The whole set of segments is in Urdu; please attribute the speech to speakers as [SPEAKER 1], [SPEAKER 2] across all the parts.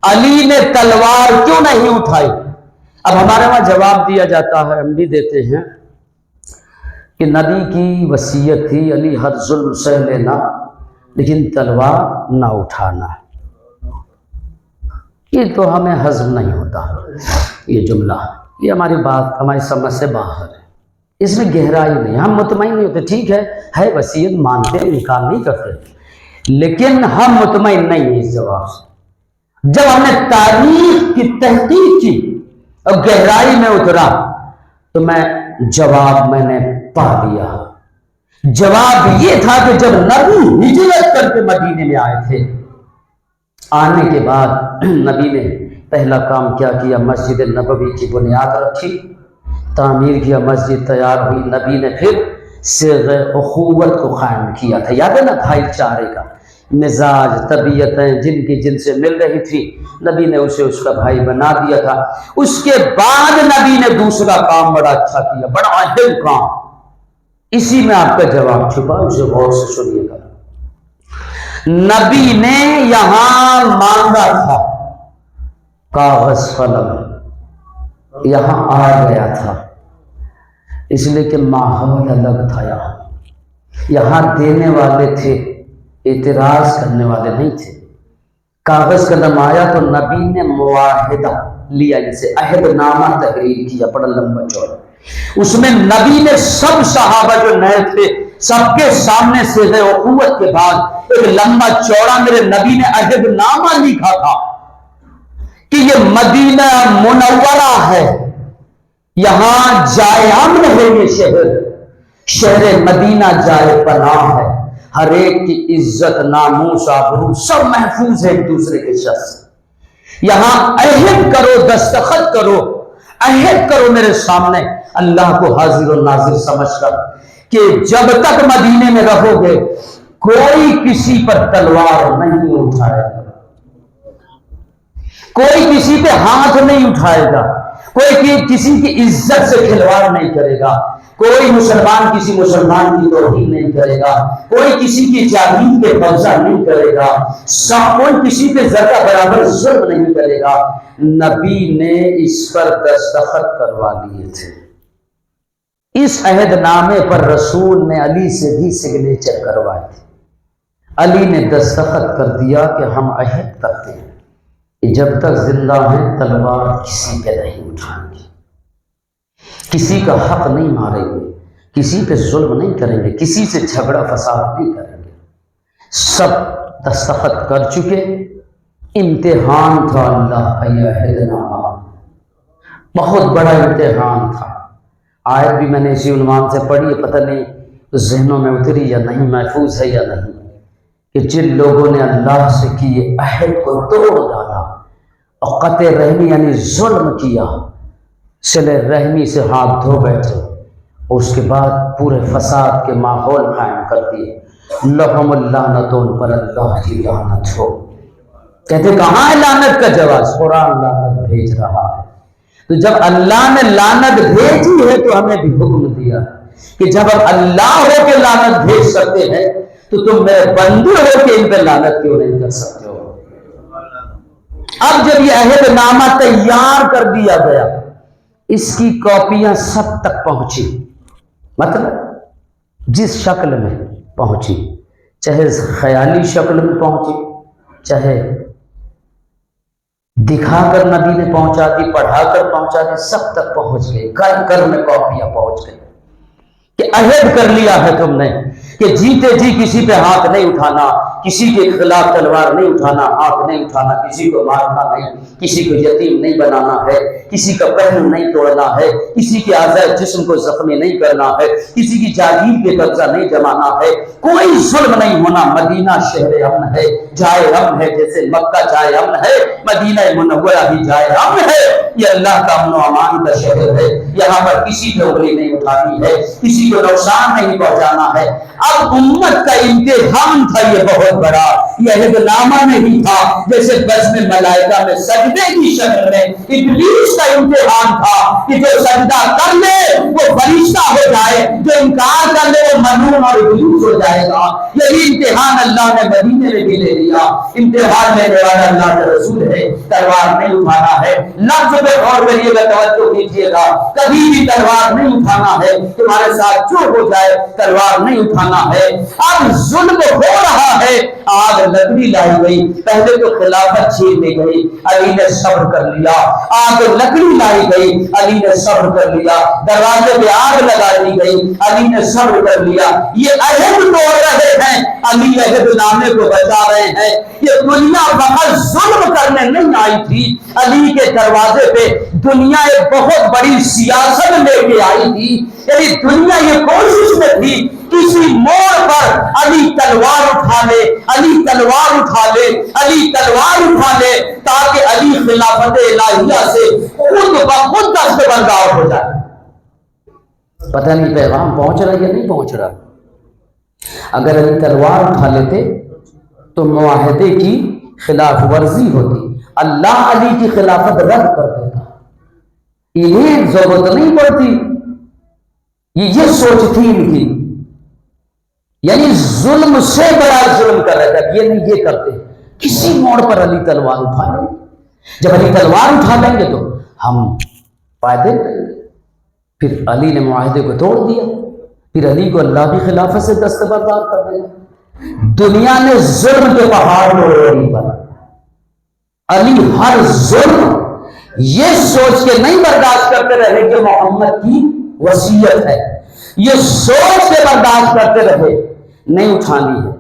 [SPEAKER 1] علی نے تلوار کیوں نہیں اٹھائی؟ اب ہمارے وہاں جواب دیا جاتا ہے، ہم بھی دیتے ہیں کہ نبی کی وصیت تھی علی حد ظلم سہ لینا لیکن تلوار نہ اٹھانا۔ یہ تو ہمیں ہضم نہیں ہوتا یہ جملہ، یہ ہماری بات ہماری سمجھ سے باہر ہے، اس میں گہرائی نہیں، ہم مطمئن نہیں ہوتے۔ ٹھیک ہے وصیت مانتے ہیں، انکار نہیں کرتے، لیکن ہم مطمئن نہیں ہیں اس جواب سے۔ جب ہم نے تاریخ کی تحقیق کی اور گہرائی میں اترا تو جواب میں نے پا لیا۔ جواب یہ تھا کہ جب نبی ہجرت کر کے مدینے میں آئے تھے، آنے کے بعد نبی نے پہلا کام کیا کیا؟ مسجد نبوی کی بنیاد رکھی، تعمیر کیا، مسجد تیار ہوئی، نبی نے پھر صیغہ اخوت کو قائم کیا تھا۔ یاد ہے نا بھائی چارے کا مزاج، طبیعتیں جن کی جن سے مل رہی تھی، نبی نے اسے اس کا بھائی بنا دیا تھا۔ اس کے بعد نبی نے دوسرا کام بڑا اچھا کیا، بڑا اہم کام، اسی میں آپ کا جواب چھپا، اسے غور سے سنیے گا۔ نبی نے یہاں مانگا تھا کاغذ قلم، یہاں آ گیا تھا، اس لیے کہ ماحول الگ تھا۔ یہاں دینے والے تھے، اعتراض کرنے والے نہیں تھے۔ کاغذ قلم آیا تو نبی نے معاہدہ لیا، ان سے عہد نامہ تحریر کیا، بڑا لمبا چوڑا۔ اس میں نبی نے سب صحابہ جو نئے تھے سب کے سامنے صیغہ اخوت کے بعد ایک لمبا چوڑا میرے نبی نے عہد نامہ لکھا تھا کہ یہ مدینہ منورہ ہے، یہاں جائے امن ہے، یہ شہر مدینہ جائے پناہ ہے، ہر ایک کی عزت، ناموس، آبرو سب محفوظ ہے ایک دوسرے کے شخص۔ یہاں عہد کرو، دستخط کرو، عہد کرو میرے سامنے اللہ کو حاضر و ناظر سمجھ کر کہ جب تک مدینے میں رہو گے کوئی کسی پر تلوار نہیں اٹھائے گا، کوئی کسی پہ ہاتھ نہیں اٹھائے گا، کوئی کسی کی عزت سے کھلواڑ نہیں کرے گا، کوئی مسلمان کسی مسلمان کی توہین نہیں کرے گا، کوئی کسی کی جاگیر پہ قبضہ نہیں کرے گا، کوئی کسی پہ ذرہ برابر ظلم نہیں کرے گا۔ نبی نے اس پر دستخط کروا لیے تھے۔ اس عہد نامے پر رسول نے علی سے بھی سگنیچر کروائے تھے۔ علی نے دستخط کر دیا کہ ہم عہد کرتے ہیں کہ جب تک زندہ ہیں تلوار کسی پہ نہیں اٹھائیں گے، کسی کا حق نہیں ماریں گے، کسی پہ ظلم نہیں کریں گے، کسی سے جھگڑا فساد نہیں کریں گے۔ سب دستخط کر چکے، امتحان تھا اللہ کا یہ عہد نامہ، بہت بڑا امتحان تھا۔ آیت بھی میں نے اسی عنوان سے پڑھی ہے، پتہ نہیں ذہنوں میں اتری یا نہیں، محفوظ ہے یا نہیں، کہ جن لوگوں نے اللہ سے کیے عہد کو توڑ ڈالا اور قطع رحمی یعنی ظلم کیا، صلہ رحمی سے ہاتھ دھو بیٹھے اور اس کے بعد پورے فساد کے ماحول قائم کر دیے، لہم اللعنت، ان پر اللہ کی لعنت ہو۔ کہتے کہاں ہے لعنت کا جواز؟ قرآن لعنت بھیج رہا ہے۔ تو جب اللہ نے لعنت بھیجی ہے تو ہمیں بھی حکم دیا کہ جب ہم اللہ ہو کے لعنت بھیج سکتے ہیں تو تم میرے بندے ہو کے ان پہ لعنت کیوں نہیں کر سکتے ہو؟ اب جب یہ عہد نامہ تیار کر دیا گیا، اس کی کاپیاں سب تک پہنچی، مطلب جس شکل میں پہنچی، چاہے خیالی شکل میں پہنچی، چاہے دکھا کر نبی نے پہنچا دی، پڑھا کر پہنچا دی، سب تک پہنچ گئی، گھر گھر میں کاپیاں پہنچ گئی کہ عہد کر لیا ہے تم نے کہ جیتے جی کسی پہ ہاتھ نہیں اٹھانا، کسی کے خلاف تلوار نہیں اٹھانا، ہاتھ نہیں اٹھانا، کسی کو مارنا نہیں، کسی کو یتیم نہیں بنانا ہے، کسی کا پہلو نہیں توڑنا ہے، کسی کے اعضاء جسم کو زخمی نہیں کرنا ہے، کسی کی جاگیر پہ قبضہ نہیں جمانا ہے، کوئی ظلم نہیں ہونا۔ مدینہ شہر امن ہے، جائے امن ہے، جیسے مکہ جائے امن ہے، مدینہ منورہ بھی جائے امن ہے۔ یہ اللہ کا امن و امان کا شہر ہے، یہاں پر کسی پہ انگلی نہیں اٹھانی ہے، کسی کو نقصان نہیں پہنچانا ہے۔ اب امت کا امتحان تھا یہ بہت بڑا، یہ عہد نامہ نہیں تھا جیسے بزم ملائکہ میں سجدے کی شکل میں ابلیس کا امتحان تھا کہ جو سجدہ کر لے وہ فرشتہ ہو جائے، جو انکار کر لے وہ ملعون اور ابلیس ہو جائے گا۔ یہی امتحان اللہ نے مدینے میں بھی لے لیا۔ امتحان لینے والا اللہ کا رسول ہے، تلوار نہیں اٹھانا ہے۔ لفظ پہ غور کریے گا، توجہ کیجیے گا، کبھی بھی تلوار نہیں اٹھانا ہے، تمہارے ساتھ جو ہو جائے تلوار نہیں اٹھانا ہے۔ اب ظلم ہو رہا ہے، آگ لکڑی لائی گئی، پہلے تو خلافت چھین لی گئی، علی نے صبر کر لیا۔ آگ لکڑی لائی گئی، علی نے صبر کر لیا۔ دروازے پہ آگ لگا دی گئی، علی نے صبر کر لیا۔ یہ عہد توڑ رہے ہیں، علی عہد نامے کو بچا رہے ہیں۔ یہ دنیا فقط ظلم کرنے نہیں آئی تھی، علی کے دروازے پہ دنیا ایک بہت بڑی سیاست لے کے آئی تھی۔ یعنی دنیا یہ کوشش میں تھی کسی موڑ پر علی تلوار اٹھا لے، علی تلوار اٹھا لے، علی تلوار اٹھا لے، تاکہ علی خلافت الہیہ سے خود بخود دستبردار ہو جائے۔ پتہ نہیں پیغام پہنچ رہا یا نہیں پہنچ رہا۔ اگر علی تلوار اٹھا لیتے تو معاہدے کی خلاف ورزی ہوتی، اللہ علی کی خلافت رد کر دیتا، انہیں ضرورت نہیں پڑتی۔ یہ سوچ تھی ان کی، یعنی ظلم سے بڑا ظلم کر رہے تھے، یہ نہیں یہ کرتے، کسی موڑ پر علی تلوار اٹھا لیں گے، جب علی تلوار اٹھا لیں گے تو ہم فائدے لیں گے۔ پھر علی نے معاہدے کو توڑ دیا، پھر علی کو اللہ کی خلافت سے دستبردار کر دیا۔ دنیا نے ظلم کے پہاڑ علی پر، علی ہر ظلم یہ سوچ کے نہیں برداشت کرتے رہے کہ محمد کی وصیت ہے، یہ سوچ کے برداشت کرتے رہے نہیں اٹھانی ہے۔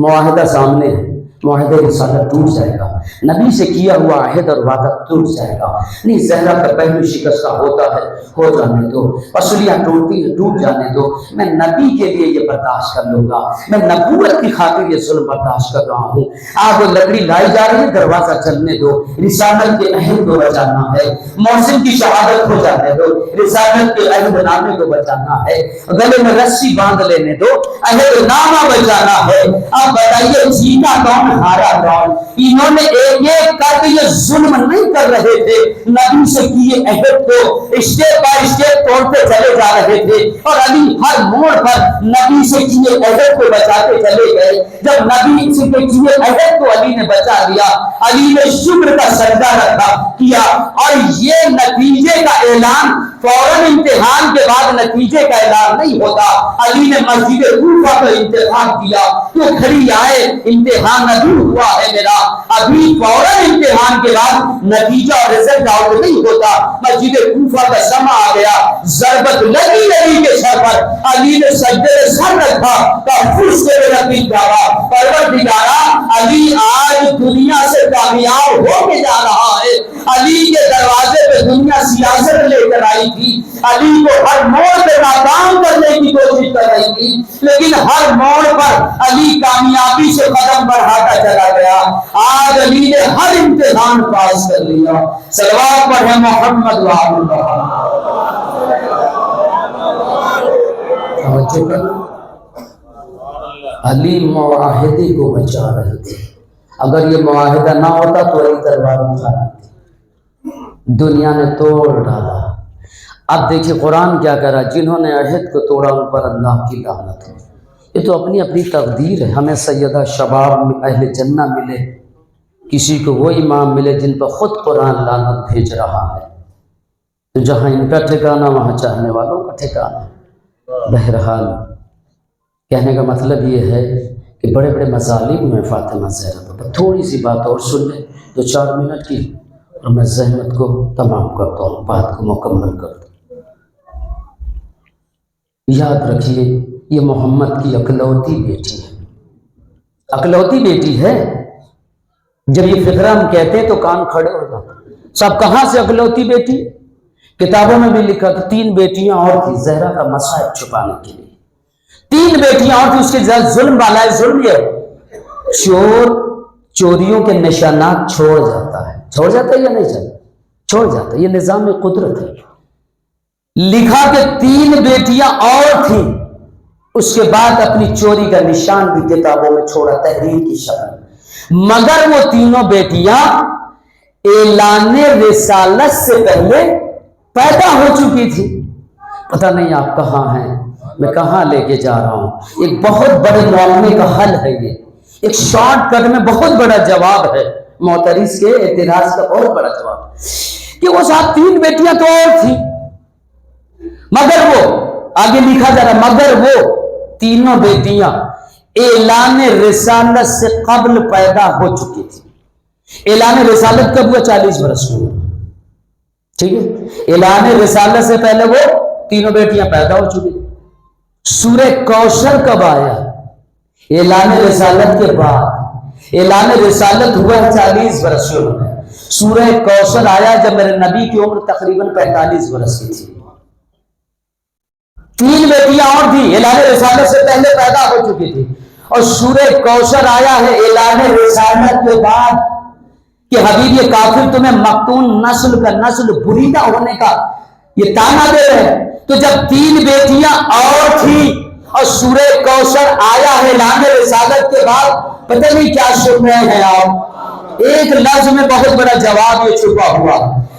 [SPEAKER 1] معاہدہ سامنے ہے، معاہدے رسالت ٹوٹ جائے گا، نبی سے کیا ہوا عہد اور وعدہ ٹوٹ جائے گا۔ نہیں، زہرا کا پہلو شکستہ ہوتا ہے، ہو جانے دو، پسلیاں ٹوٹتی ہیں، ٹوٹ جانے دو، میں نبی کے لیے یہ برداشت کر لوں گا، میں نبوت کی خاطر یہ ظلم برداشت کر رہا ہوں۔ آگ لکڑی لائی جا رہی ہے، دروازہ چلنے دو، رسالت کے عہد کو بچانا ہے، محسن کی شہادت ہو جانے دو، رسالت کے عہد نامے کو بچانا ہے، گلے میں رسی باندھ لینے دو، عہد نامہ بچانا ہے۔ اب بتائیے جیتا کون ہارا کون؟ انہوں نے ایک ایک کر کے یہ ظلم نہیں کر رہے تھے، نبی سے کیے عہد کو اسٹیپ بائی اسٹیپ توڑتے چلے جا رہے تھے، اور علی ہر موڑ پر نبی سے کیے عہد کو بچاتے چلے گئے۔ جب نبی سے کیے عہد کو علی نے بچا لیا، علی نے شکر کا سجدہ رکھا کیا، اور یہ نتیجے کا اعلان فوراً امتحان کے بعد نتیجے کا اعلان نہیں ہوتا۔ علی نے مسجد کوفہ کا انتخاب کیا، تو کھڑی آئے امتحان ابھی ہوا ہے میرا، ابھی فوراً امتحان کے بعد نتیجہ اور رزلٹ آؤٹ نہیں ہوتا۔ مسجد کوفہ کا سما آ گیا، ضربت لگی علی کے سر پر، علی نے سجدے میں سر رکھا، تحفظ سے ربی جاوا، پروردگارا علی آج دنیا سے کامیاب ہو کے جا رہا ہے۔ علی کے دروازے پہ دنیا سیاست لے کر آئی تھی، علی کو ہر موڑ پہ ناکام کرنے کی کوشش کر رہی تھی، لیکن ہر موڑ پر علی کامیابی سے قدم بڑھاتا چلا گیا۔ آج علی نے ہر امتحان پاس کر لیا۔ صلوات پڑھیں محمد وآل محمد۔ علی معاہدے کو بچا رہے تھے، اگر یہ معاہدہ نہ ہوتا تو علی تلوار اٹھا لیتے، دنیا نے توڑ ڈالا۔ اب دیکھیں قرآن کیا کہہ رہا ہے، جنہوں نے عہد کو توڑا ان پر اللہ کی لعنت ہے۔ یہ تو اپنی اپنی تقدیر ہے، ہمیں سیدہ شباب میں اہل جنہ ملے، کسی کو وہ امام ملے جن پر خود قرآن لعنت بھیج رہا ہے، تو جہاں ان کا ٹھکانہ وہاں چاہنے والوں کا ٹھکانہ۔ بہرحال کہنے کا مطلب یہ ہے کہ بڑے بڑے مظالم میں فاطمہ زہرا پر تھوڑی سی بات اور سن لیں، 2-4 منٹ کی، اور میں زحمت کو تمام کرتا ہوں، بات کو مکمل کرتا ہوں۔ یاد رکھیے یہ محمد کی اکلوتی بیٹی ہے، اکلوتی بیٹی ہے۔ جب یہ فقرہ ہم کہتے ہیں تو کان کھڑے ہو جاتے، سب کہاں سے اکلوتی بیٹی؟ کتابوں میں بھی لکھا کہ 3 بیٹیاں اور تھی زہرا کا مصائب چھپانے کے لیے، 3 بیٹیاں اور تھی۔ اس کے ظلم والا ہے، ظلم یہ چور چوریوں کے نشانات چھوڑ جاتا ہے، چھوڑ جاتا ہے یا نہیں جاتا؟ چھوڑ جاتا ہے، یہ نظام قدرت ہے۔ لکھا کہ 3 بیٹیاں اور تھیں، اس کے بعد اپنی چوری کا نشان بھی کتابوں میں چھوڑا تحریر کی شکل، مگر وہ تینوں بیٹیاں اعلان رسالت سے پہلے پیدا ہو چکی تھی۔ پتہ نہیں آپ کہاں ہیں، میں کہاں لے کے جا رہا ہوں۔ ایک بہت بڑے معاملے کا حل ہے یہ، ایک شارٹ کٹ میں بہت بڑا جواب ہے معترض کے اعتراض کا، بہت بڑا جواب ہے کہ وہ صاحب تین بیٹیاں تو اور تھیں، مگر وہ آگے لکھا جا رہا، مگر وہ تینوں بیٹیاں اعلان رسالت سے قبل پیدا ہو چکی تھی۔ اعلان رسالت کب ہوا؟ 40 برس میں، ٹھیک ہے۔ اعلان رسالت سے پہلے وہ تینوں بیٹیاں پیدا ہو چکی تھی۔ سورہ کوثر کب آیا؟ اعلان رسالت کے بعد۔ اعلان رسالت ہوا 40 برس میں، سورہ کوثر آیا جب میرے نبی کی عمر تقریباً 45 برس کی تھی۔ تین بیٹیاں اور تھیں، اعلان رسالت سے پہلے پیدا ہو چکی تھی، اور سورہ کوثر آیا ہے اعلان رسالت کے بعد کہ حبیب یہ کافر تمہیں مقتون نسل کا، نسل بریدہ ہونے کا یہ تانا دے رہے ہیں۔ تو جب تین بیٹیاں اور تھیں اور سورہ کوثر آیا ہے اعلان رسالت کے بعد، پتہ نہیں کیا سن رہے ہیں آپ، ایک لفظ میں بہت بڑا جواب یہ چھپا ہوا۔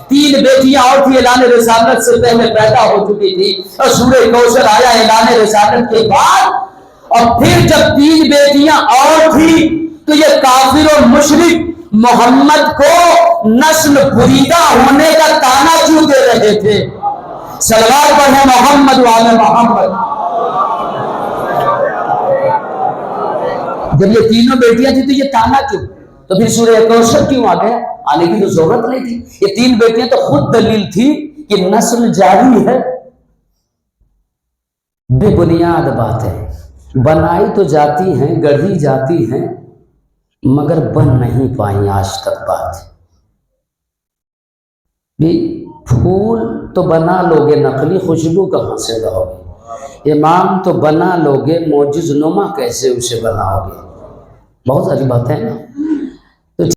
[SPEAKER 1] تین بیٹیاں اور تھی، اعلان رسالت سے پہلے پیدا ہو چکی تھی، اور سورہ کوثر آیا اعلان رسالت کے بعد۔ اور پھر جب تین بیٹیاں اور تھی تو یہ کافر و مشرک محمد کو نسل بریدہ ہونے کا تانا کیوں دے رہے تھے؟ صلوات پڑھیں محمد وعلی محمد۔ جب یہ تینوں بیٹیاں تھی تو یہ تانا کیوں؟ تو پھر سورہ کوثر کیوں آ گیا؟ آنے کی تو ضرورت نہیں تھی۔ یہ تین بیٹیاں تو خود دلیل تھی کہ نسل جاری ہے۔ بے بنیاد باتیں بنائی تو جاتی ہیں، گڑھی جاتی ہیں، مگر بن نہیں پائیں آج تک بات۔ بھی پھول تو بنا لوگے نقلی، خوشبو کہاں سے لاؤ گے؟ امام تو بنا لوگے، معجز نما کیسے اسے بناؤ گے؟ بہت ساری باتیں ہیں نا۔